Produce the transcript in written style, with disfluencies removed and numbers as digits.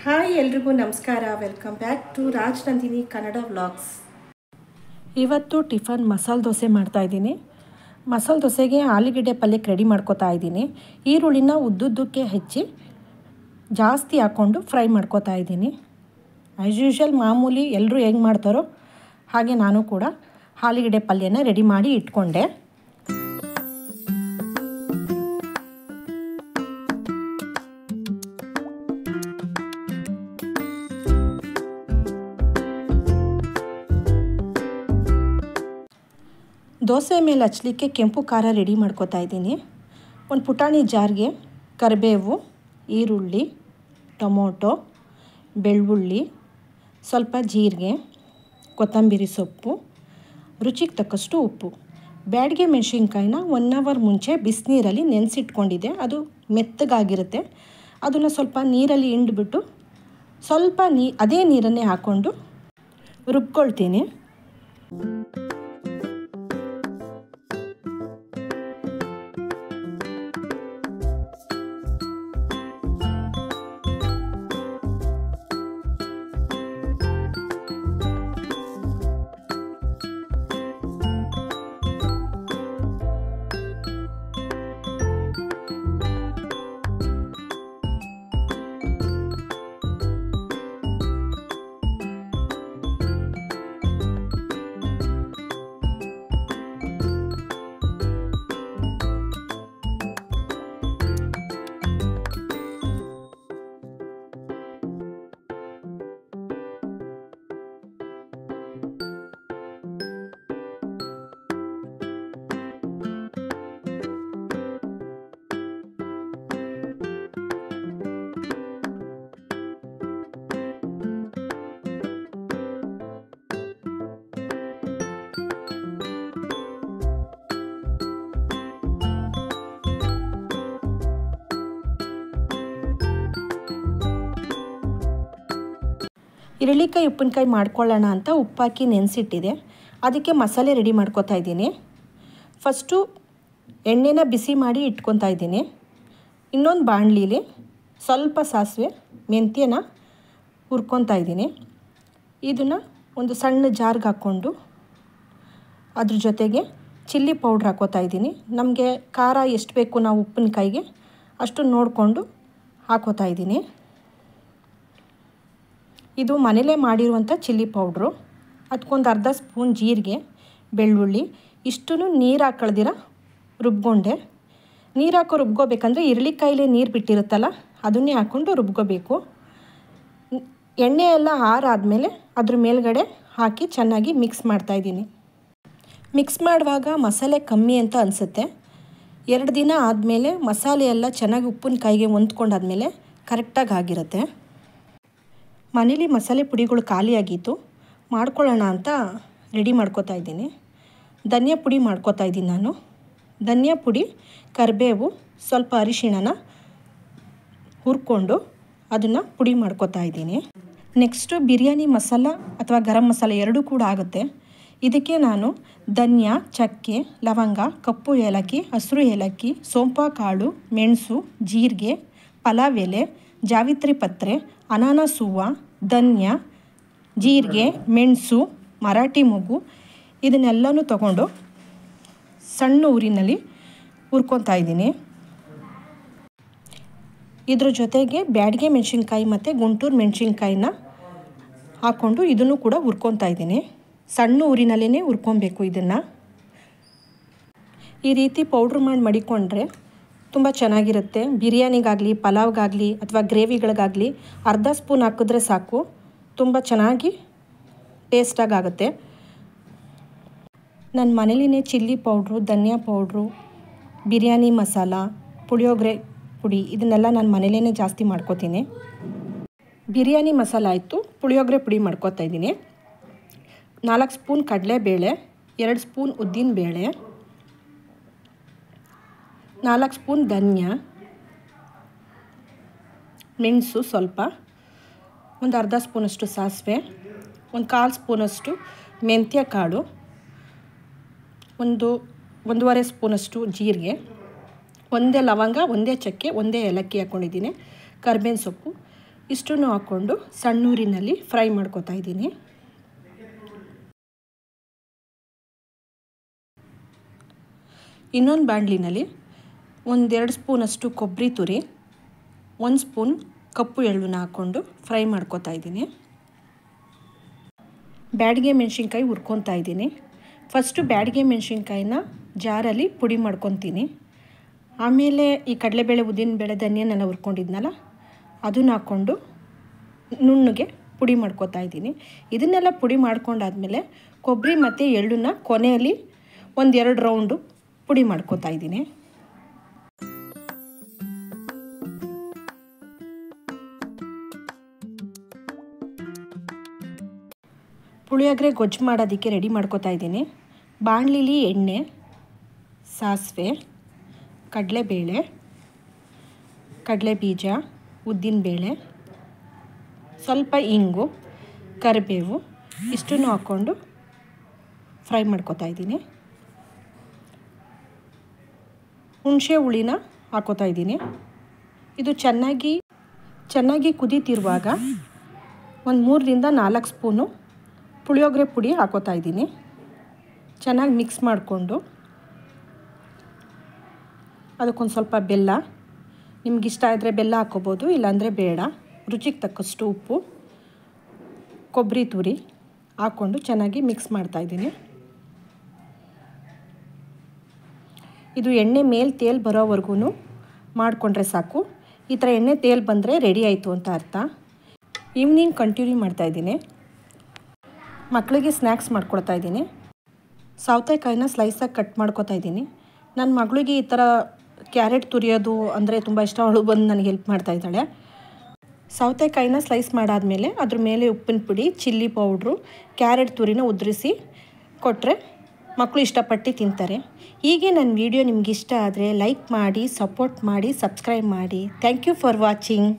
Hi ಎಲ್ರಿಗೂ ನಮಸ್ಕಾರ. Welcome back to Rajanandini Kannada vlogs. ಇವತ್ತು ಟಿಫನ್ ಮಸಾಲೆ ದೋಸೆ ಮಾಡ್ತಾಯಿದ್ದೀನಿ. ಮಸಾಲೆ ದೋಸೆಗೆ ಆಲೂಗಡ್ಡೆ ಪಲ್ಯಕ್ಕೆ ರೆಡಿ ಮಾಡ್ಕೋತಾ ಇದ್ದೀನಿ. ಈರುಳ್ಳಿನ ಉದ್ದುದ್ದಕ್ಕೆ ಹೆಚ್ಚಿ ಜಾಸ್ತಿ ಹಾಕ್ಕೊಂಡು ಫ್ರೈ ಮಾಡ್ಕೋತಾ ಇದ್ದೀನಿ. ಆ್ಯಸ್ ಯೂಶ್ವಲ್ ಮಾಮೂಲಿ ಎಲ್ಲರೂ ಹೆಂಗೆ ಮಾಡ್ತಾರೋ ಹಾಗೆ ನಾನು ಕೂಡ ಆಲೂಗಡ್ಡೆ ಪಲ್ಯನ ರೆಡಿ ಮಾಡಿ ಇಟ್ಕೊಂಡೆ. ದೋಸೆ ಮೇಲೆ ಹಚ್ಚಲಿಕ್ಕೆ ಕೆಂಪು ಖಾರ ರೆಡಿ ಮಾಡ್ಕೋತಾ ಇದ್ದೀನಿ. ಒಂದು ಪುಟಾಣಿ ಜಾರ್ಗೆ ಕರಿಬೇವು, ಈರುಳ್ಳಿ, ಟೊಮೊಟೊ, ಬೆಳ್ಳುಳ್ಳಿ, ಸ್ವಲ್ಪ ಜೀರಿಗೆ, ಕೊತ್ತಂಬರಿ ಸೊಪ್ಪು, ರುಚಿಗೆ ತಕ್ಕಷ್ಟು ಉಪ್ಪು, ಬ್ಯಾಡಗೆ ಮೆಣಸಿನ್ಕಾಯಿನ 1 ಅವರ್ ಮುಂಚೆ ಬಿಸಿನೀರಲ್ಲಿ ನೆನೆಸಿಟ್ಕೊಂಡಿದ್ದೆ. ಅದು ಮೆತ್ತಗಾಗಿರುತ್ತೆ. ಅದನ್ನು ಸ್ವಲ್ಪ ನೀರಲ್ಲಿ ಹಿಂಡ್ಬಿಟ್ಟು ಸ್ವಲ್ಪ ಅದೇ ನೀರನ್ನೇ ಹಾಕ್ಕೊಂಡು ರುಬ್ಕೊಳ್ತೀನಿ. ಈರುಳ್ಳಿಕಾಯಿ ಉಪ್ಪಿನಕಾಯಿ ಮಾಡ್ಕೊಳ್ಳೋಣ ಅಂತ ಉಪ್ಪಾಕಿ ನೆನೆಸಿಟ್ಟಿದೆ. ಅದಕ್ಕೆ ಮಸಾಲೆ ರೆಡಿ ಮಾಡ್ಕೊತಾ ಇದ್ದೀನಿ. ಫಸ್ಟು ಎಣ್ಣೆನ ಬಿಸಿ ಮಾಡಿ ಇಟ್ಕೊತಾ ಇದ್ದೀನಿ. ಇನ್ನೊಂದು ಬಾಣಲಿಲಿ ಸ್ವಲ್ಪ ಸಾಸಿವೆ, ಮೆಂತ್ಯನ ಹುರ್ಕೊತಾ ಇದ್ದೀನಿ. ಇದನ್ನು ಒಂದು ಸಣ್ಣ ಜಾರ್ಗೆ ಹಾಕ್ಕೊಂಡು ಅದ್ರ ಜೊತೆಗೆ ಚಿಲ್ಲಿ ಪೌಡ್ರ್ ಹಾಕೋತಾ ಇದ್ದೀನಿ. ನಮಗೆ ಖಾರ ಎಷ್ಟು ಬೇಕು ನಾವು ಉಪ್ಪಿನಕಾಯಿಗೆ ಅಷ್ಟು ನೋಡಿಕೊಂಡು ಹಾಕೋತಾ ಇದ್ದೀನಿ. ಇದು ಮನೇಲೇ ಮಾಡಿರುವಂಥ ಚಿಲ್ಲಿ ಪೌಡ್ರು. ಅದಕ್ಕೊಂದು ಅರ್ಧ ಸ್ಪೂನ್ ಜೀರಿಗೆ, ಬೆಳ್ಳುಳ್ಳಿ ಇಷ್ಟೂ ನೀರು ಹಾಕಳ್ದಿರ ರುಬ್ಕೊಂಡೆ. ನೀರು ಹಾಕೋ ರುಬ್ಕೋಬೇಕಂದ್ರೆ ಈರುಳ್ಳಿಕಾಯಿಲೆ ನೀರು ಬಿಟ್ಟಿರುತ್ತಲ್ಲ ಅದನ್ನೇ ಹಾಕ್ಕೊಂಡು ರುಬ್ಕೋಬೇಕು. ಎಣ್ಣೆ ಎಲ್ಲ ಆರಾದಮೇಲೆ ಅದ್ರ ಮೇಲ್ಗಡೆ ಹಾಕಿ ಚೆನ್ನಾಗಿ ಮಿಕ್ಸ್ ಮಾಡ್ತಾಯಿದ್ದೀನಿ. ಮಿಕ್ಸ್ ಮಾಡುವಾಗ ಮಸಾಲೆ ಕಮ್ಮಿ ಅಂತ ಅನಿಸುತ್ತೆ. 2 ದಿನ ಆದಮೇಲೆ ಮಸಾಲೆ ಎಲ್ಲ ಚೆನ್ನಾಗಿ ಉಪ್ಪಿನಕಾಯಿಗೆ ಹೊಂದ್ಕೊಂಡಾದ್ಮೇಲೆ ಕರೆಕ್ಟಾಗಿ ಆಗಿರುತ್ತೆ. ಮನೇಲಿ ಮಸಾಲೆ ಪುಡಿಗಳು ಖಾಲಿಯಾಗಿತ್ತು, ಮಾಡ್ಕೊಳ್ಳೋಣ ಅಂತ ರೆಡಿ ಮಾಡ್ಕೋತಾ ಇದ್ದೀನಿ. ಧನಿಯಾ ಪುಡಿ ಮಾಡ್ಕೋತಾ ಇದ್ದೀನಿ ನಾನು. ಧನಿಯಾ ಪುಡಿ, ಕರಿಬೇವು, ಸ್ವಲ್ಪ ಅರಿಶಿಣನ ಹುರ್ಕೊಂಡು ಅದನ್ನು ಪುಡಿ ಮಾಡ್ಕೋತಾ ಇದ್ದೀನಿ. ನೆಕ್ಸ್ಟು ಬಿರಿಯಾನಿ ಮಸಾಲ ಅಥವಾ ಗರಂ ಮಸಾಲ ಎರಡೂ ಕೂಡ ಆಗುತ್ತೆ. ಇದಕ್ಕೆ ನಾನು ಧನಿಯಾ, ಚಕ್ಕೆ, ಲವಂಗ, ಕಪ್ಪು ಏಲಕ್ಕಿ, ಹಸಿರು ಏಲಕ್ಕಿ, ಸೋಂಪು ಕಾಳು, ಮೆಣಸು, ಜೀರಿಗೆ, ಪಲಾವ್ ಎಲೆ, ಜಾವಿತ್ರಿ ಪತ್ರೆ, ಅನಾನಸ್ ಹೂವು, ಧನಿಯಾ, ಜೀರಿಗೆ, ಮೆಣಸು, ಮರಾಠಿ ಮೊಗ್ಗು ಇದನ್ನೆಲ್ಲನೂ ತಗೊಂಡು ಸಣ್ಣ ಊರಿನಲ್ಲಿ ಹುರ್ಕೊತಾ ಇದ್ದೀನಿ. ಇದ್ರ ಜೊತೆಗೆ ಬ್ಯಾಡಗೆ ಮೆಣಸಿನ್ಕಾಯಿ ಮತ್ತು ಗುಂಟೂರು ಮೆಣಸಿನ್ಕಾಯಿನ ಹಾಕ್ಕೊಂಡು ಇದನ್ನು ಕೂಡ ಹುರ್ಕೊತಾ ಇದ್ದೀನಿ. ಸಣ್ಣ ಊರಿನಲ್ಲೇ ಹುರ್ಕೊಬೇಕು. ಇದನ್ನು ಈ ರೀತಿ ಪೌಡ್ರ್ ಮಾಡಿ ಮಡಿಕೊಂಡ್ರೆ ತುಂಬ ಚೆನ್ನಾಗಿರುತ್ತೆ. ಬಿರಿಯಾನಿಗಾಗಲಿ, ಪಲಾವ್ಗಾಗಲಿ ಅಥವಾ ಗ್ರೇವಿಗಳಿಗಾಗಲಿ ಅರ್ಧ ಸ್ಪೂನ್ ಹಾಕಿದ್ರೆ ಸಾಕು, ತುಂಬ ಚೆನ್ನಾಗಿ ಟೇಸ್ಟಾಗಿ ಆಗುತ್ತೆ. ನನ್ನ ಮನೇಲಿನೇ ಚಿಲ್ಲಿ ಪೌಡ್ರು, ಧನಿಯಾ ಪೌಡ್ರು, ಬಿರಿಯಾನಿ ಮಸಾಲ, ಪುಳಿಯೋಗರೆ ಪುಡಿ ಇದನ್ನೆಲ್ಲ ನಾನು ಮನೇಲೇ ಜಾಸ್ತಿ ಮಾಡ್ಕೋತೀನಿ. ಬಿರಿಯಾನಿ ಮಸಾಲ ಆಯಿತು, ಪುಳಿಯೋಗರೆ ಪುಡಿ ಮಾಡ್ಕೋತಾ ಇದ್ದೀನಿ. 4 ಸ್ಪೂನ್ ಕಡಲೆಬೇಳೆ, 2 ಸ್ಪೂನ್ ಉದ್ದಿನಬೇಳೆ, 4 ಸ್ಪೂನ್ ಧನಿಯಾ, ಮೆಣಸು ಸ್ವಲ್ಪ, ಒಂದು ಅರ್ಧ ಸ್ಪೂನಷ್ಟು ಸಾಸಿವೆ, ಒಂದು 1/4 ಸ್ಪೂನಷ್ಟು ಮೆಂತ್ಯ ಕಾಳು, 1.5 ಸ್ಪೂನಷ್ಟು ಜೀರಿಗೆ, ಒಂದೇ ಲವಂಗ, ಒಂದೇ ಚಕ್ಕೆ, ಒಂದೇ ಏಲಕ್ಕಿ ಹಾಕ್ಕೊಂಡಿದ್ದೀನಿ. ಕರಿಬೇವಿನ ಸೊಪ್ಪು ಇಷ್ಟನ್ನು ಹಾಕ್ಕೊಂಡು ಸಣ್ಣೂರಿನಲ್ಲಿ ಫ್ರೈ ಮಾಡ್ಕೊತಾ ಇದ್ದೀನಿ. ಇನ್ನೊಂದು ಬಾಣಲಿನಲ್ಲಿ 1-2 ಸ್ಪೂನಷ್ಟು ಕೊಬ್ಬರಿ ತುರಿ, 1 ಸ್ಪೂನ್ ಕಪ್ಪು ಎಳ್ಳನ್ನ ಹಾಕ್ಕೊಂಡು ಫ್ರೈ ಮಾಡ್ಕೊತಾ ಇದ್ದೀನಿ. ಬ್ಯಾಡಗೆ ಮೆಣಸಿನ್ಕಾಯಿ ಹುರ್ಕೊತಾ ಇದ್ದೀನಿ. ಫಸ್ಟು ಬ್ಯಾಡಗೆ ಮೆಣಸಿನ್ಕಾಯಿನ ಜಾರಲ್ಲಿ ಪುಡಿ ಮಾಡ್ಕೊತೀನಿ. ಆಮೇಲೆ ಈ ಕಡಲೆಬೇಳೆ, ಉದ್ದಿನಬೇಳೆ, ಧನಿಯನ್ನೆಲ್ಲ ಹುರ್ಕೊಂಡಿದ್ನಲ್ಲ ಅದನ್ನ ಹಾಕ್ಕೊಂಡು ನುಣ್ಣಗೆ ಪುಡಿ ಮಾಡ್ಕೊತಾ ಇದ್ದೀನಿ. ಇದನ್ನೆಲ್ಲ ಪುಡಿ ಮಾಡ್ಕೊಂಡಾದ್ಮೇಲೆ ಕೊಬ್ಬರಿ ಮತ್ತು ಎಳ್ಳನ್ನ ಕೊನೆಯಲ್ಲಿ 1-2 ರೌಂಡು ಪುಡಿ ಮಾಡ್ಕೊತಾ ಇದ್ದೀನಿ. ಪುಳಿಯೋಗರೆ ಗೊಜ್ಜು ಮಾಡೋದಕ್ಕೆ ರೆಡಿ ಮಾಡ್ಕೊತಾ ಇದ್ದೀನಿ. ಬಾಣಲಿಲಿ ಎಣ್ಣೆ, ಸಾಸಿವೆ, ಕಡಲೆಬೇಳೆ, ಕಡಲೆಬೀಜ, ಉದ್ದಿನಬೇಳೆ, ಸ್ವಲ್ಪ ಇಂಗು, ಕರಿಬೇವು ಇಷ್ಟನ್ನು ಹಾಕ್ಕೊಂಡು ಫ್ರೈ ಮಾಡ್ಕೊತಾ ಇದ್ದೀನಿ. ಹುಣಸೆ ಹುಳಿನ ಹಾಕೋತಾ ಇದ್ದೀನಿ. ಇದು ಚೆನ್ನಾಗಿ ಕುದೀತಿರುವಾಗ 3-4 ಸ್ಪೂನು ಪುಳಿಯೋಗರೆ ಪುಡಿ ಹಾಕೋತಾ ಇದ್ದೀನಿ. ಚೆನ್ನಾಗಿ ಮಿಕ್ಸ್ ಮಾಡಿಕೊಂಡು ಅದಕ್ಕೊಂದು ಸ್ವಲ್ಪ ಬೆಲ್ಲ, ನಿಮಗಿಷ್ಟ ಆದರೆ ಬೆಲ್ಲ ಹಾಕ್ಕೋಬೋದು, ಇಲ್ಲಾಂದರೆ ಬೇಡ. ರುಚಿಗೆ ತಕ್ಕಷ್ಟು ಉಪ್ಪು, ಕೊಬ್ಬರಿ ತುರಿ ಹಾಕ್ಕೊಂಡು ಚೆನ್ನಾಗಿ ಮಿಕ್ಸ್ ಮಾಡ್ತಾಯಿದ್ದೀನಿ. ಇದು ಎಣ್ಣೆ ಮೇಲೆ ತೇಲ್ ಬರೋವರೆಗೂ ಮಾಡಿಕೊಂಡ್ರೆ ಸಾಕು. ಈ ಥರ ಎಣ್ಣೆ ತೇಲ್ ಬಂದರೆ ರೆಡಿ ಆಯಿತು ಅಂತ ಅರ್ಥ. ಈವ್ನಿಂಗ್ ಕಂಟಿನ್ಯೂ ಮಾಡ್ತಾಯಿದ್ದೀನಿ. ಮಕ್ಕಳಿಗೆ ಸ್ನ್ಯಾಕ್ಸ್ ಮಾಡ್ಕೊಡ್ತಾ ಇದ್ದೀನಿ. ಸೌತೆಕಾಯಿನ ಸ್ಲೈಸಾಗಿ ಕಟ್ ಮಾಡ್ಕೊತಾ ಇದ್ದೀನಿ. ನನ್ನ ಮಗಳಿಗೆ ಈ ಥರ ಕ್ಯಾರೆಟ್ ತುರಿಯೋದು ಅಂದರೆ ತುಂಬ ಇಷ್ಟ. ಅವಳು ಬಂದು ನನಗೆ ಹೆಲ್ಪ್ ಮಾಡ್ತಾಯಿದ್ದಾಳೆ. ಸೌತೆಕಾಯಿನ ಸ್ಲೈಸ್ ಮಾಡಾದಮೇಲೆ ಅದ್ರ ಮೇಲೆ ಉಪ್ಪಿನ ಪುಡಿ, ಚಿಲ್ಲಿ ಪೌಡ್ರು, ಕ್ಯಾರೆಟ್ ತುರಿನ ಉದುರಿಸಿ ಕೊಟ್ಟರೆ ಮಕ್ಕಳು ಇಷ್ಟಪಟ್ಟು ತಿಂತಾರೆ. ಹೀಗೆ ನನ್ನ ವಿಡಿಯೋ ನಿಮ್ಗೆ ಇಷ್ಟ ಆದರೆ ಲೈಕ್ ಮಾಡಿ, ಸಪೋರ್ಟ್ ಮಾಡಿ, ಸಬ್ಸ್ಕ್ರೈಬ್ ಮಾಡಿ. Thank you for watching.